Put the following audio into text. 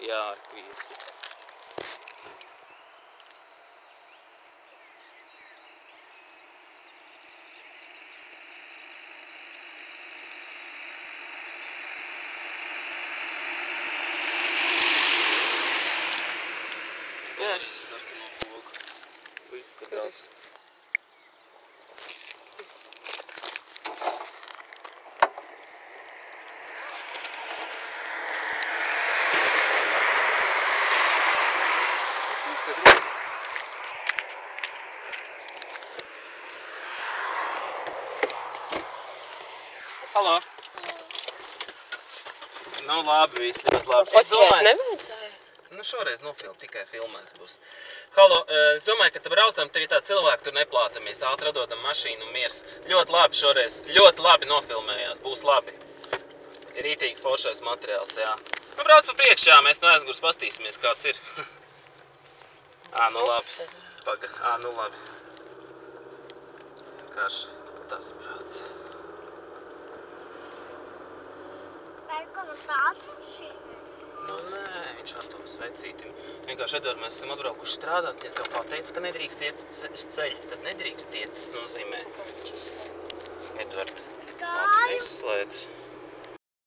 Jā, ar kvirķi. Jā, arī sarkano pogu. Viss te brauc. Halo. Nu labi, viss ļoti labi. Es domāju, nevajadzēja? Nu šoreiz tikai filmēts būs. Halo, es domāju, ka te braucam, tev tā cilvēki tur neplātamies, ātri atdodam mašīnu un miers. Ļoti labi šoreiz, ļoti labi nofilmējās, būs labi. Ir rītīgi foršais materiāls, jā. Nu brauc pa priekšā, mēs no aizgurs pastīsimies, kāds ir. Nu labi. Pagad, nu labi. Vienkārši tas brauc. Pērkonas ātrmašīna? Nu nē, viņš ar to svecītim. Vienkārši, Edvard, mēs esam atbraukuši strādāt, ja tev pateica, ka nedrīkst iet uz ceļu, tad nedrīkst iet, tas nozīmē. Edvard, labi, neizslēdz.